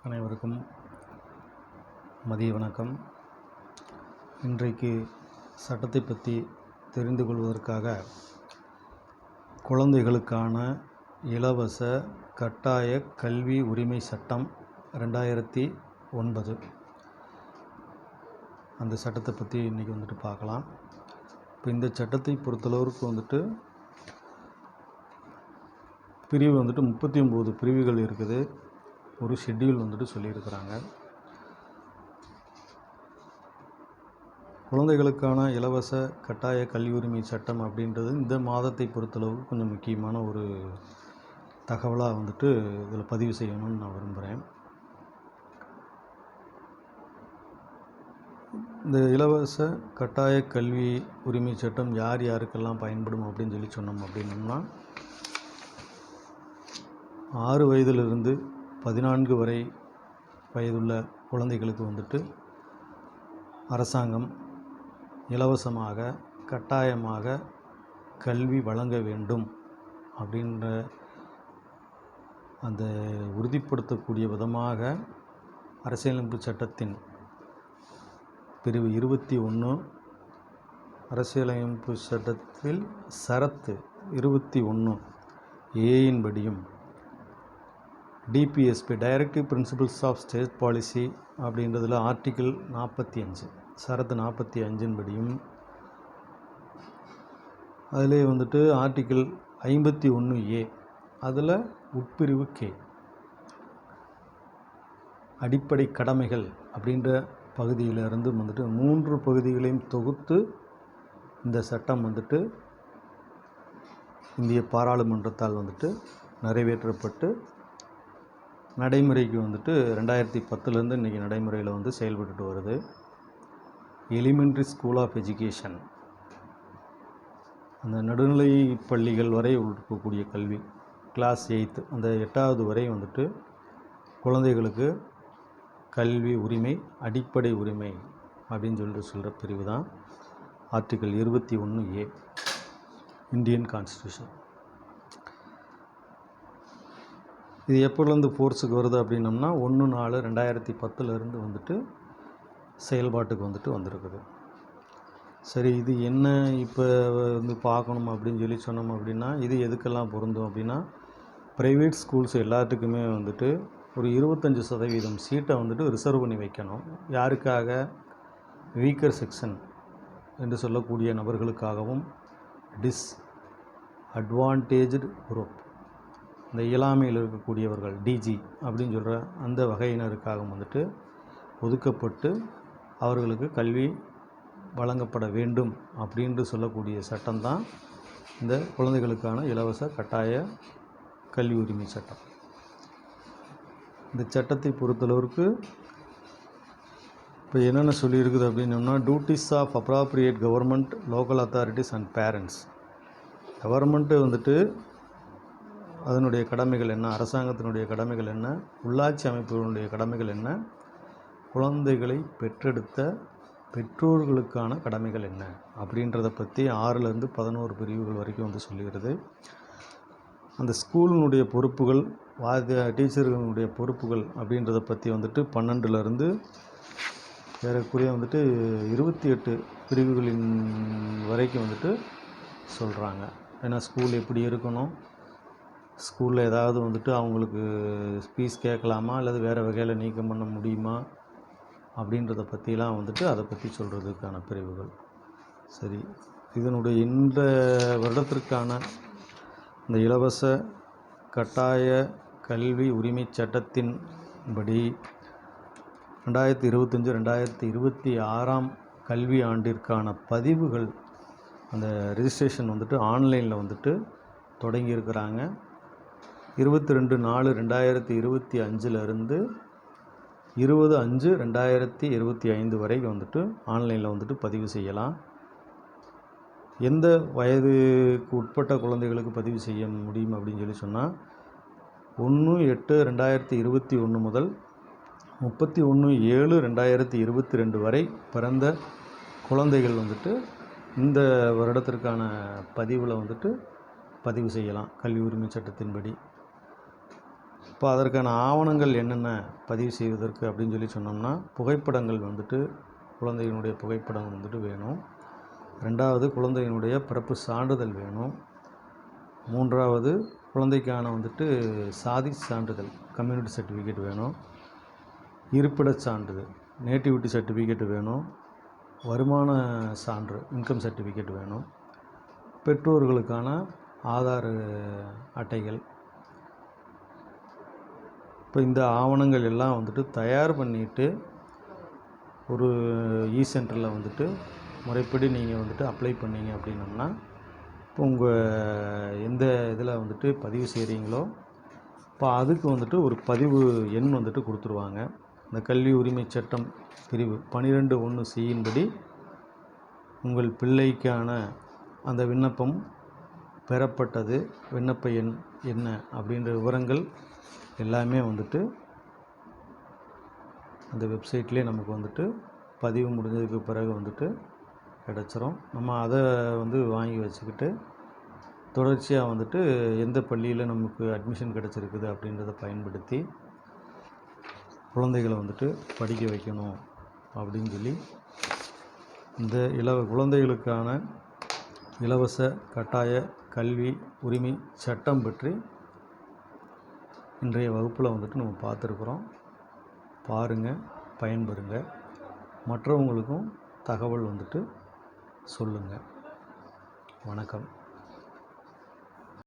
அனைவருக்கும் மதிய வணக்கம். இன்றைக்கு சட்டத்தை பற்றி தெரிந்து கொள்வதற்காக குழந்தைகளுக்கான இலவச கட்டாய கல்வி உரிமை சட்டம் 2009 அந்த சட்டத்தை பற்றி இன்றைக்கி பார்க்கலாம். இப்போ இந்த சட்டத்தை பொறுத்தளவுக்கு பிரிவு 39 பிரிவுகள் இருக்குது. ஒரு ஷெட்யூல் சொல்லியிருக்கிறாங்க. குழந்தைகளுக்கான இலவச கட்டாய கல்வி உரிமை சட்டம் அப்படின்றது இந்த மாதத்தை பொறுத்தளவுக்கு கொஞ்சம் முக்கியமான ஒரு தகவலாக இதில் பதிவு செய்யணும்னு நான் விரும்புகிறேன். இந்த இலவச கட்டாய கல்வி உரிமை சட்டம் யார் யாருக்கெல்லாம் பயன்படும் அப்படின்னு சொன்னோம் அப்படின்னோம்னா 6 வயதிலிருந்து 14 வரை வயதுள்ள குழந்தைகளுக்கு அரசாங்கம் இலவசமாக கட்டாயமாக கல்வி வழங்க வேண்டும் அப்படின்ற அந்த உறுதிப்படுத்தக்கூடிய விதமாக அரசியலமைப்பு சட்டத்தின் பிரிவு 21 அரசியலமைப்பு சட்டத்தில் சரத்து 21 ஏயின் படியும் DPSP directive principles of state policy அப்படின்றதில் ஆர்டிக்கிள் 45 சரத்து 45 படியும் அதிலே ஆர்டிக்கிள் 51A அதில் உட்பிரிவு கே அடிப்படை கடமைகள் அப்படின்ற பகுதியிலிருந்து 3 பகுதிகளையும் தொகுத்து இந்த சட்டம் இந்திய பாராளுமன்றத்தால் நிறைவேற்றப்பட்டு நடைமுறைக்கு 2010 இன்றைக்கி நடைமுறையில் செயல்பட்டு வருது. எலிமெண்ட்ரி ஸ்கூல் ஆஃப் எஜுகேஷன் அந்த நடுநிலை பள்ளிகள் வரை இருக்கக்கூடிய கல்வி கிளாஸ் 8 அந்த 8வது வரை குழந்தைகளுக்கு கல்வி உரிமை அடிப்படை உரிமை அப்படின்னு சொல்கிற பிரிவு தான் ஆர்டிக்கிள் 21A இந்தியன் கான்ஸ்டியூஷன். இது எப்போலேருந்து ஃபோர்ஸுக்கு வருது அப்படின்னம்னா 1/4/2010 செயல்பாட்டுக்கு வந்திருக்குது. சரி, இது என்ன இப்போ பார்க்கணும் அப்படின்னு சொன்னோம் அப்படின்னா இது எதுக்கெல்லாம் பொருந்தும் அப்படின்னா ப்ரைவேட் ஸ்கூல்ஸ் எல்லாத்துக்குமே ஒரு 25% சீட்டை ரிசர்வ் பண்ணி வைக்கணும். யாருக்காக? வீக்கர் செக்ஷன் என்று சொல்லக்கூடிய நபர்களுக்காகவும் டிஸ்அட்வான்டேஜ்டு குரூப் இந்த இயலாமையில் இருக்கக்கூடியவர்கள் டிஜி அப்படின்னு சொல்கிற அந்த வகையினருக்காக ஒதுக்கப்பட்டு அவர்களுக்கு கல்வி வழங்கப்பட வேண்டும் அப்படின்று சொல்லக்கூடிய சட்டம்தான் இந்த குழந்தைகளுக்கான இலவச கட்டாய கல்வி உரிமை சட்டம். இந்த சட்டத்தை பொறுத்தளவுக்கு இப்போ என்னென்ன சொல்லியிருக்குது அப்படின்னோம்னா duties of appropriate government local authorities and parents. Government அதனுடைய கடமைகள் என்ன, அரசாங்கத்தினுடைய கடமைகள் என்ன, உள்ளாட்சி அமைப்புகளுடைய கடமைகள் என்ன, குழந்தைகளை பெற்றெடுத்த பெற்றோர்களுக்கான கடமைகள் என்ன அப்படின்றத பற்றி 6லேருந்து 11 பிரிவுகள் வரைக்கும் சொல்லுகிறது. அந்த ஸ்கூலினுடைய பொறுப்புகள் டீச்சர்களுடைய பொறுப்புகள் அப்படின்றத பற்றி 12லேருந்து ஏறக்குறைய 28 பிரிவுகளின் வரைக்கும் சொல்கிறாங்க. ஏன்னா ஸ்கூல் எப்படி இருக்கணும், ஸ்கூலில் ஏதாவது அவங்களுக்கு ஃபீஸ் கேட்கலாமா அல்லது வேறு வகையில் நீக்கம் பண்ண முடியுமா அப்படின்றத பற்றிலாம் அதை பற்றி சொல்கிறதுக்கான பிரிவுகள். சரி, இதனுடைய இந்த வருடத்திற்கான இந்த இலவச கட்டாய கல்வி உரிமை சட்டத்தின்படி 2025-2026 கல்வி ஆண்டிற்கான பதிவுகள் அந்த ரெஜிஸ்ட்ரேஷன் ஆன்லைனில் தொடங்கியிருக்கிறாங்க. 22/4/2025 20/5/2025 வரை ஆன்லைனில் பதிவு செய்யலாம். எந்த வயதுக்கு உட்பட்ட குழந்தைகளுக்கு பதிவு செய்ய முடியும் அப்படின்னு சொன்னால் 1/8/2021 முதல் 31/7/2022 வரை பிறந்த குழந்தைகள் இந்த வருடத்திற்கான பதிவில் பதிவு செய்யலாம் கல்வி உரிமை சட்டத்தின்படி. இப்போ அதற்கான ஆவணங்கள் என்னென்ன பதிவு செய்வதற்கு அப்படின்னு சொல்லி சொன்னோம்னா, புகைப்படங்கள் வந்துட்டு குழந்தையினுடைய புகைப்படம் வந்துட்டு வேணும். 2வது குழந்தையினுடைய பிறப்பு சான்றிதழ் வேணும். 3வது குழந்தைக்கான வந்துட்டு சாதி சான்றிதழ் கம்யூனிட்டி சர்டிஃபிகேட் வேணும். இருப்பிடச் சான்றிதழ் நேட்டிவிட்டி சர்டிஃபிகேட் வேணும். வருமான சான்று இன்கம் சர்டிஃபிகேட் வேணும். பெற்றோர்களுக்கான ஆதார் அட்டைகள். இப்போ இந்த ஆவணங்கள் எல்லாம் வந்துட்டு தயார் பண்ணிவிட்டு ஒரு சென்டரில் வந்துட்டு முறைப்படி நீங்கள் வந்துட்டு அப்ளை பண்ணீங்க அப்படின்னம்னா, இப்போ உங்கள் எந்த இதில் வந்துட்டு பதிவு செய்கிறீங்களோ இப்போ அதுக்கு வந்துட்டு ஒரு பதிவு எண் வந்துட்டு கொடுத்துருவாங்க. இந்த கல்வி உரிமை சட்டம் பிரிவு 12(1)(c) படி உங்கள் பிள்ளைக்கான அந்த விண்ணப்பம் பெறப்பட்டது, விண்ணப்ப எண் என்ன அப்படின்ற விவரங்கள் எல்லாமே வந்துட்டு அந்த வெப்சைட்லேயே நமக்கு வந்துட்டு பதிவு முடிஞ்சதுக்கு பிறகு வந்துட்டு கிடச்சிரும். நம்ம அதை வந்து வாங்கி வச்சுக்கிட்டு தொடர்ச்சியாக வந்துட்டு எந்த பள்ளியில் நமக்கு அட்மிஷன் கிடச்சிருக்குது அப்படின்றத பயன்படுத்தி குழந்தைகளை வந்துட்டு படிக்க வைக்கணும் அப்படின்னு சொல்லி இந்த குழந்தைகளுக்கான இலவச கட்டாய கல்வி உரிமை சட்டம் பற்றி இன்றைய வகுப்பில் வந்துட்டு நம்ம பார்த்துருக்குறோம். பாருங்கள், பயன்பெறுங்க. மற்றவங்களுக்கும் தகவல் வந்துட்டு சொல்லுங்கள். வணக்கம்.